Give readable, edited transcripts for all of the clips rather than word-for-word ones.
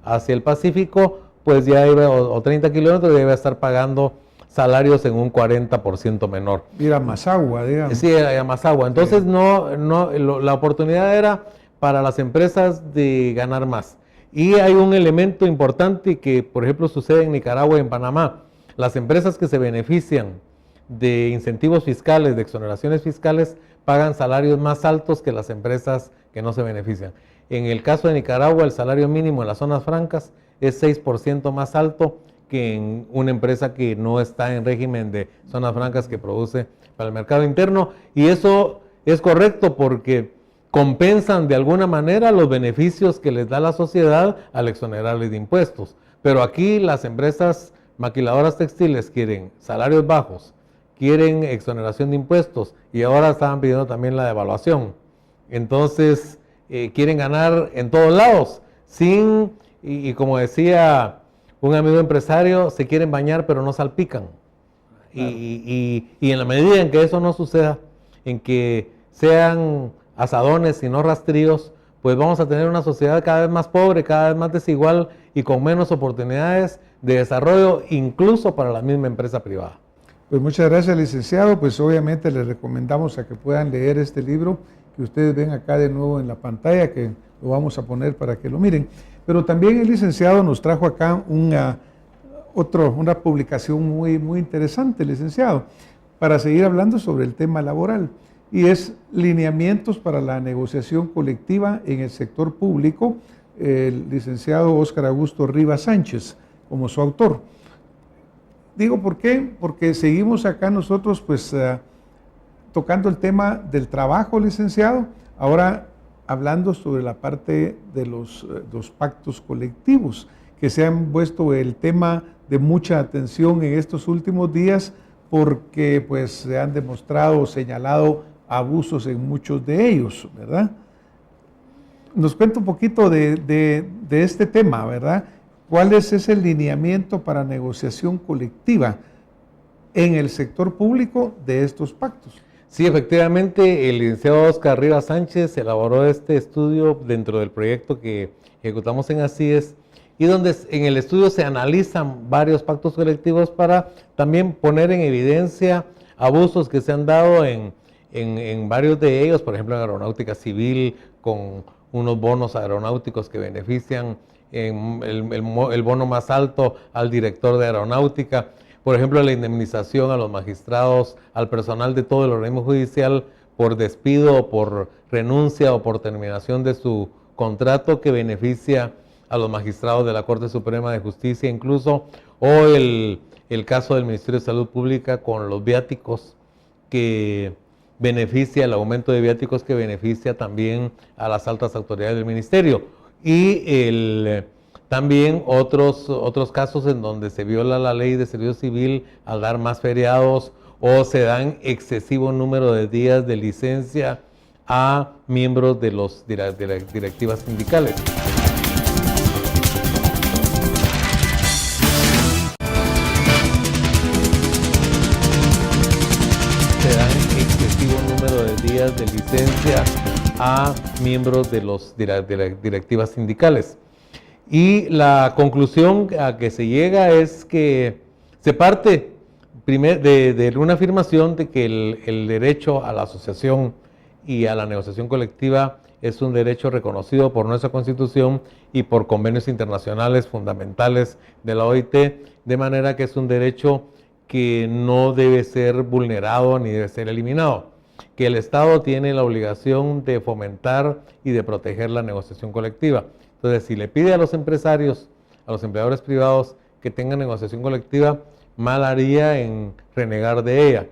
hacia el Pacífico, pues ya iba, o 30 kilómetros, ya iba a estar pagando salarios en un 40% menor. Ir a Mazagua, digamos. Sí, a Mazagua. Entonces, sí. La oportunidad era para las empresas de ganar más. Y hay un elemento importante que, por ejemplo, sucede en Nicaragua y en Panamá. Las empresas que se benefician de incentivos fiscales, de exoneraciones fiscales, pagan salarios más altos que las empresas que no se benefician. En el caso de Nicaragua, el salario mínimo en las zonas francas es 6% más alto que en una empresa que no está en régimen de zonas francas que produce para el mercado interno. Y eso es correcto porque compensan de alguna manera los beneficios que les da la sociedad al exonerarles de impuestos. Pero aquí las empresas maquiladoras textiles quieren salarios bajos, quieren exoneración de impuestos y ahora estaban pidiendo también la devaluación. Entonces, quieren ganar en todos lados, y como decía un amigo empresario, se quieren bañar pero no salpican. Claro. Y en la medida en que eso no suceda, en que sean asadones y no rastrillos, pues vamos a tener una sociedad cada vez más pobre, cada vez más desigual y con menos oportunidades de desarrollo, incluso para la misma empresa privada. Pues muchas gracias, licenciado. Pues obviamente les recomendamos a que puedan leer este libro que ustedes ven acá de nuevo en la pantalla, que lo vamos a poner para que lo miren. Pero también el licenciado nos trajo acá una publicación muy interesante, licenciado, para seguir hablando sobre el tema laboral, y es Lineamientos para la negociación colectiva en el sector público, el licenciado Óscar Augusto Rivas Sánchez, como su autor. Digo, ¿por qué? Porque seguimos acá nosotros, pues, tocando el tema del trabajo, licenciado, ahora hablando sobre la parte de los pactos colectivos, que se han puesto el tema de mucha atención en estos últimos días, porque pues se han demostrado o señalado abusos en muchos de ellos, ¿verdad? Nos cuenta un poquito de este tema, ¿verdad? ¿Cuál es ese lineamiento para negociación colectiva en el sector público de estos pactos? Sí, efectivamente, el licenciado Óscar Rivas Sánchez elaboró este estudio dentro del proyecto que ejecutamos en ASIES, y donde en el estudio se analizan varios pactos colectivos para también poner en evidencia abusos que se han dado en varios de ellos, por ejemplo en aeronáutica civil, con unos bonos aeronáuticos que benefician el bono más alto al director de aeronáutica, por ejemplo la indemnización a los magistrados, al personal de todo el organismo judicial por despido o por renuncia o por terminación de su contrato, que beneficia a los magistrados de la Corte Suprema de Justicia incluso, o el caso del Ministerio de Salud Pública con los viáticos, que beneficia, el aumento de viáticos que beneficia también a las altas autoridades del ministerio, y también otros casos en donde se viola la ley de servicio civil al dar más feriados o se dan excesivo número de días de licencia a miembros de las directivas sindicales. De licencia a miembros de las directivas sindicales. Y la conclusión a que se llega es que se parte de una afirmación de que el derecho a la asociación y a la negociación colectiva es un derecho reconocido por nuestra Constitución y por convenios internacionales fundamentales de la OIT, de manera que es un derecho que no debe ser vulnerado ni debe ser eliminado, que el Estado tiene la obligación de fomentar y de proteger la negociación colectiva. Entonces, si le pide a los empresarios, a los empleadores privados que tengan negociación colectiva, mal haría en renegar de ella.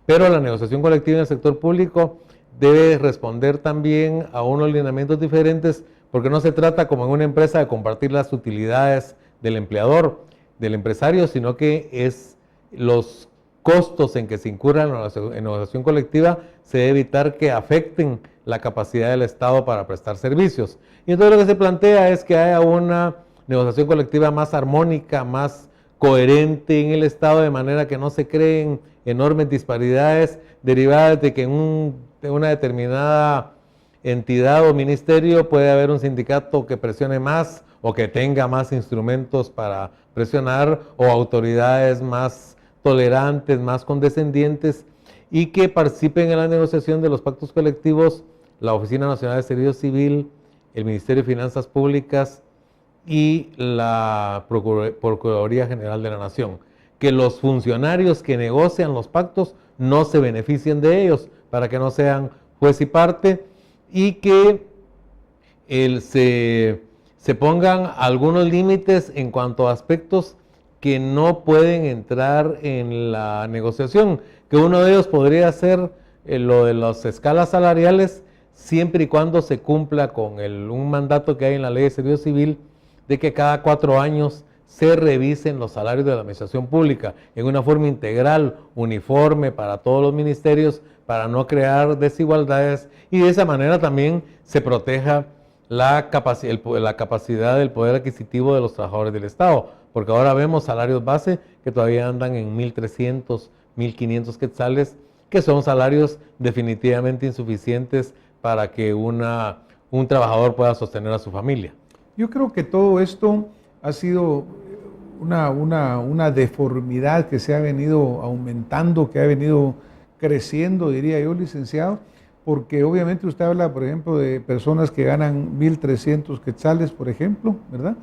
Pero la negociación colectiva en el sector público debe responder también a unos lineamientos diferentes, porque no se trata, como en una empresa, de compartir las utilidades del empleador, del empresario, sino que es los costos en que se incurran en negociación colectiva, se debe evitar que afecten la capacidad del Estado para prestar servicios. Y entonces lo que se plantea es que haya una negociación colectiva más armónica, más coherente en el Estado, de manera que no se creen enormes disparidades derivadas de que en una determinada entidad o ministerio puede haber un sindicato que presione más o que tenga más instrumentos para presionar, o autoridades más tolerantes, más condescendientes, y que participen en la negociación de los pactos colectivos la Oficina Nacional de Servicio Civil, el Ministerio de Finanzas Públicas y la Procuraduría General de la Nación. Que los funcionarios que negocian los pactos no se beneficien de ellos, para que no sean juez y parte, y que se pongan algunos límites en cuanto a aspectos que no pueden entrar en la negociación, que uno de ellos podría ser lo de las escalas salariales, siempre y cuando se cumpla con un mandato que hay en la Ley de Servicio Civil, de que cada 4 años se revisen los salarios de la administración pública en una forma integral, uniforme para todos los ministerios, para no crear desigualdades, y de esa manera también se proteja la capacidad del poder adquisitivo de los trabajadores del Estado, porque ahora vemos salarios base que todavía andan en 1.300, 1.500 quetzales, que son salarios definitivamente insuficientes para que un trabajador pueda sostener a su familia. Yo creo que todo esto ha sido una deformidad que se ha venido aumentando, que ha venido creciendo, diría yo, licenciado, porque obviamente usted habla, por ejemplo, de personas que ganan 1.300 quetzales, por ejemplo, ¿verdad?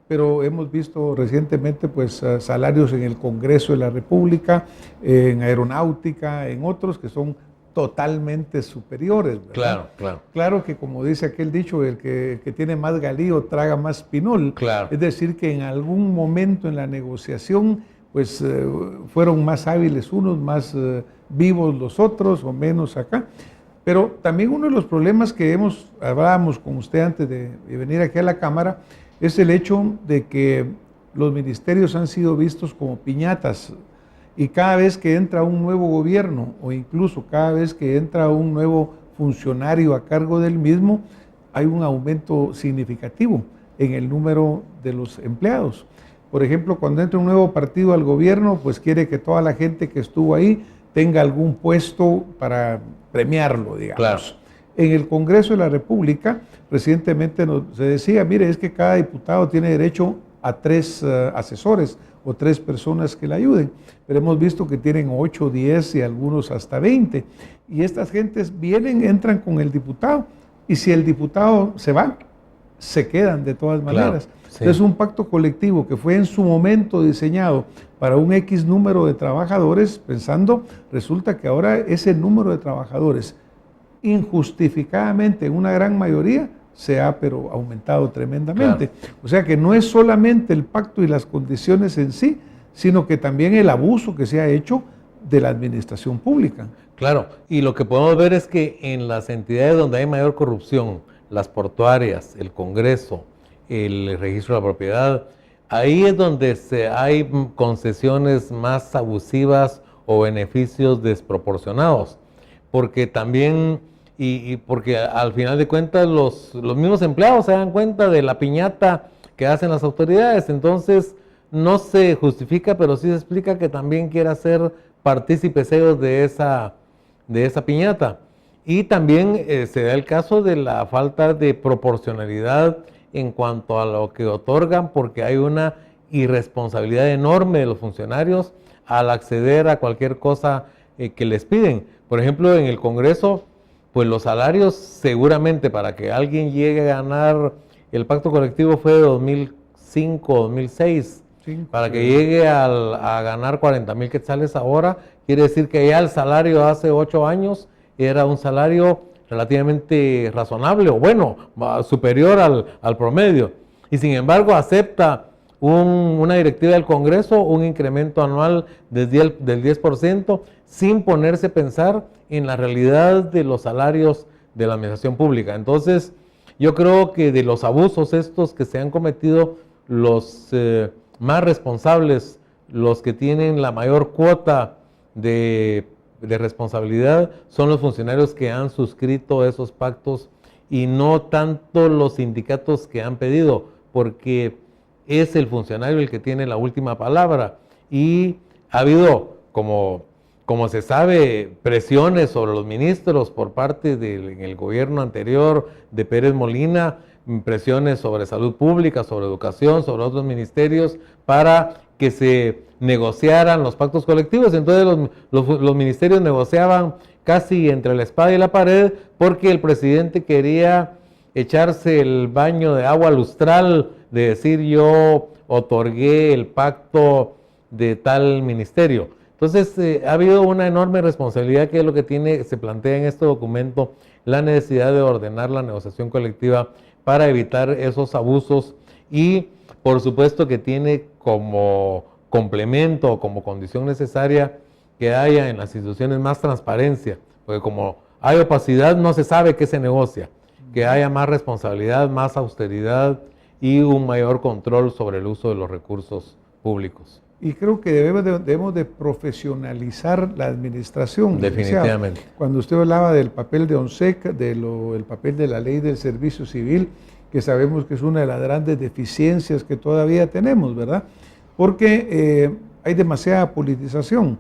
Pero hemos visto recientemente pues salarios en el Congreso de la República, en aeronáutica, en otros que son totalmente superiores, ¿verdad? Claro, claro. Claro que, como dice aquel dicho, el que tiene más galío traga más pinol. Claro. Es decir, que en algún momento en la negociación pues fueron más hábiles unos, más vivos los otros, o menos acá. Pero también uno de los problemas que hablábamos con usted antes de venir aquí a la Cámara es el hecho de que los ministerios han sido vistos como piñatas, y cada vez que entra un nuevo gobierno, o incluso cada vez que entra un nuevo funcionario a cargo del mismo, hay un aumento significativo en el número de los empleados. Por ejemplo, cuando entra un nuevo partido al gobierno, pues quiere que toda la gente que estuvo ahí tenga algún puesto para premiarlo, digamos. Claro. En el Congreso de la República, recientemente se decía, mire, es que cada diputado tiene derecho a 3 asesores o 3 personas que le ayuden, pero hemos visto que tienen 8, 10 y algunos hasta 20, y estas gentes vienen, entran con el diputado, y si el diputado se va, se quedan de todas maneras. Claro, sí. Entonces, un pacto colectivo que fue en su momento diseñado para un X número de trabajadores, resulta que ahora ese número de trabajadores, injustificadamente, en una gran mayoría, se ha pero aumentado tremendamente. Claro. O sea que no es solamente el pacto y las condiciones en sí, sino que también el abuso que se ha hecho de la administración pública. Claro, y lo que podemos ver es que en las entidades donde hay mayor corrupción, las portuarias, el Congreso, el registro de la propiedad, ahí es donde hay concesiones más abusivas o beneficios desproporcionados, porque también, y porque al final de cuentas los mismos empleados se dan cuenta de la piñata que hacen las autoridades, entonces no se justifica, pero sí se explica que también quiere ser partícipes ellos de esa piñata. Y también se da el caso de la falta de proporcionalidad en cuanto a lo que otorgan, porque hay una irresponsabilidad enorme de los funcionarios al acceder a cualquier cosa que les piden. Por ejemplo, en el Congreso, pues los salarios seguramente para que alguien llegue a ganar, el pacto colectivo fue de 2005, 2006, para que llegue a ganar 40,000 quetzales ahora, quiere decir que ya el salario hace 8 años era un salario relativamente razonable, o bueno, superior al promedio. Y sin embargo acepta una directiva del Congreso, un incremento anual del 10%, sin ponerse a pensar en la realidad de los salarios de la administración pública. Entonces, yo creo que de los abusos estos que se han cometido, los más responsables, los que tienen la mayor cuota de responsabilidad, son los funcionarios que han suscrito esos pactos y no tanto los sindicatos que han pedido, porque es el funcionario el que tiene la última palabra. Y ha habido, como se sabe, presiones sobre los ministros por parte en el gobierno anterior de Pérez Molina presiones sobre salud pública, sobre educación, sobre otros ministerios, para que se negociaran los pactos colectivos. Entonces los ministerios negociaban casi entre la espada y la pared, porque el presidente quería echarse el baño de agua lustral, de decir yo otorgué el pacto de tal ministerio. Entonces ha habido una enorme responsabilidad, que es lo que se plantea en este documento, la necesidad de ordenar la negociación colectiva para evitar esos abusos, y por supuesto que tiene como complemento o como condición necesaria que haya en las instituciones más transparencia, porque como hay opacidad no se sabe qué se negocia, que haya más responsabilidad, más austeridad y un mayor control sobre el uso de los recursos públicos. Y creo que debemos de profesionalizar la administración. Definitivamente. Cuando usted hablaba del papel de ONSEC, el papel de la ley del servicio civil, que sabemos que es una de las grandes deficiencias que todavía tenemos, ¿verdad? Porque hay demasiada politización.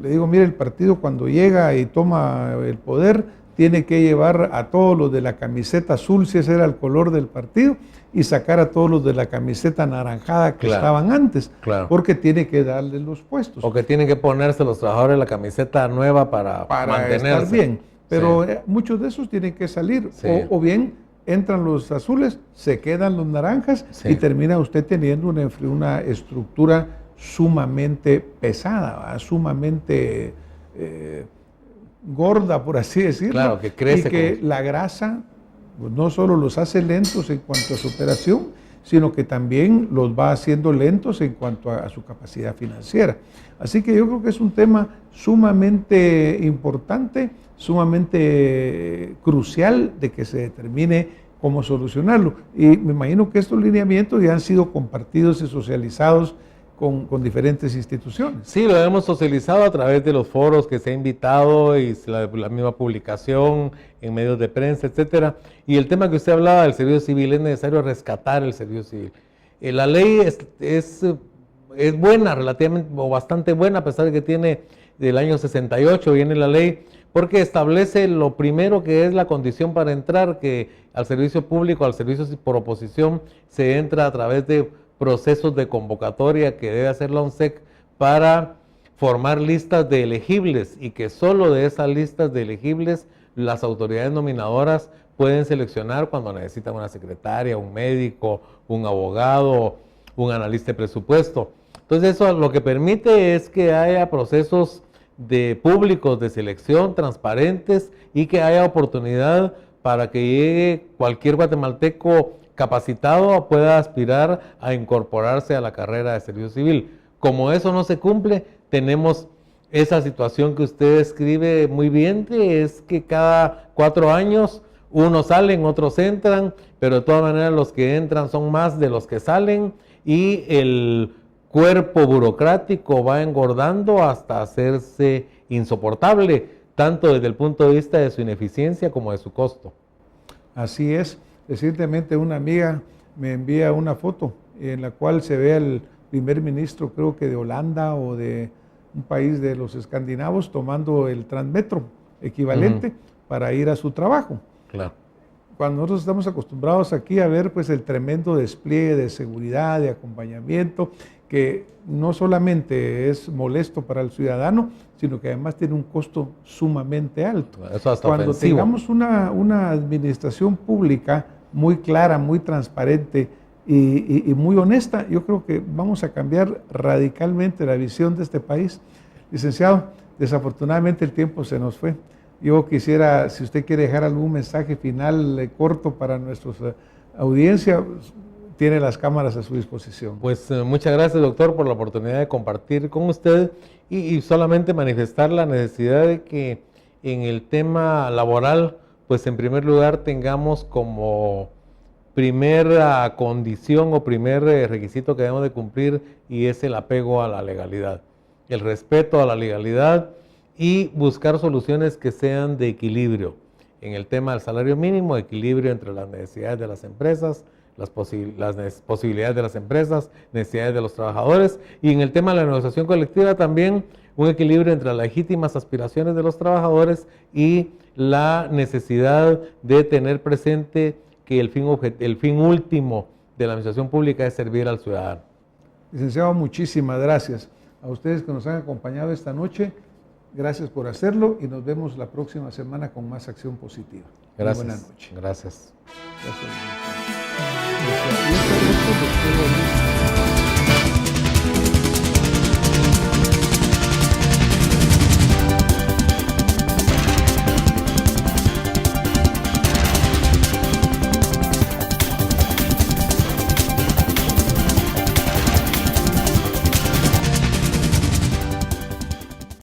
Le digo, mire, el partido cuando llega y toma el poder, tiene que llevar a todos los de la camiseta azul, si ese era el color del partido, y sacar a todos los de la camiseta anaranjada que estaban antes, porque tiene que darles los puestos. O que tienen que ponerse los trabajadores la camiseta nueva para mantenerse. Estar bien. Pero muchos de esos tienen que salir, o bien entran los azules, se quedan los naranjas, y termina usted teniendo una estructura sumamente pesada, ¿verdad? Sumamente gorda, por así decirlo. Claro, que crece. Y que la grasa pues, no solo los hace lentos en cuanto a su operación, sino que también los va haciendo lentos en cuanto a su capacidad financiera. Así que yo creo que es un tema sumamente importante, sumamente crucial de que se determine cómo solucionarlo. Y me imagino que estos lineamientos ya han sido compartidos y socializados con diferentes instituciones. Sí, lo hemos socializado a través de los foros que se ha invitado y la misma publicación en medios de prensa, etcétera. Y el tema que usted hablaba del servicio civil, es necesario rescatar el servicio civil. La ley es buena, relativamente o bastante buena, a pesar de que tiene del año 68, viene la ley, porque establece lo primero que es la condición para entrar, que al servicio público, al servicio por oposición, se entra a través de procesos de convocatoria que debe hacer la ONSEC para formar listas de elegibles, y que solo de esas listas de elegibles las autoridades nominadoras pueden seleccionar cuando necesitan una secretaria, un médico, un abogado, un analista de presupuesto. Entonces eso lo que permite es que haya procesos públicos de selección transparentes, y que haya oportunidad para que llegue cualquier guatemalteco capacitado pueda aspirar a incorporarse a la carrera de servicio civil. Como eso no se cumple, tenemos esa situación que usted describe muy bien, que es que cada 4 años unos salen, otros entran, pero de todas maneras los que entran son más de los que salen, y el cuerpo burocrático va engordando hasta hacerse insoportable, tanto desde el punto de vista de su ineficiencia como de su costo. Así es. Recientemente una amiga me envía una foto en la cual se ve al primer ministro, creo que de Holanda o de un país de los escandinavos, tomando el Transmetro equivalente para ir a su trabajo. Claro. Cuando nosotros estamos acostumbrados aquí a ver pues el tremendo despliegue de seguridad, de acompañamiento, que no solamente es molesto para el ciudadano, sino que además tiene un costo sumamente alto. Eso hasta Cuando ofensivo. tengamos una administración pública muy clara, muy transparente y muy honesta, yo creo que vamos a cambiar radicalmente la visión de este país. Licenciado, desafortunadamente el tiempo se nos fue. Yo quisiera, si usted quiere dejar algún mensaje final corto para nuestra audiencia, tiene las cámaras a su disposición. Pues muchas gracias, doctor, por la oportunidad de compartir con usted, y solamente manifestar la necesidad de que en el tema laboral, pues en primer lugar tengamos como primera condición o primer requisito que debemos de cumplir, y es el apego a la legalidad, el respeto a la legalidad, y buscar soluciones que sean de equilibrio. En el tema del salario mínimo, equilibrio entre las necesidades de las empresas, las posibilidades de las empresas, necesidades de los trabajadores, y en el tema de la negociación colectiva también un equilibrio entre las legítimas aspiraciones de los trabajadores y la necesidad de tener presente que el fin último de la administración pública es servir al ciudadano. Licenciado, muchísimas gracias. A ustedes que nos han acompañado esta noche, gracias por hacerlo y nos vemos la próxima semana con más acción positiva. Gracias. Buenas noches. Gracias. Gracias.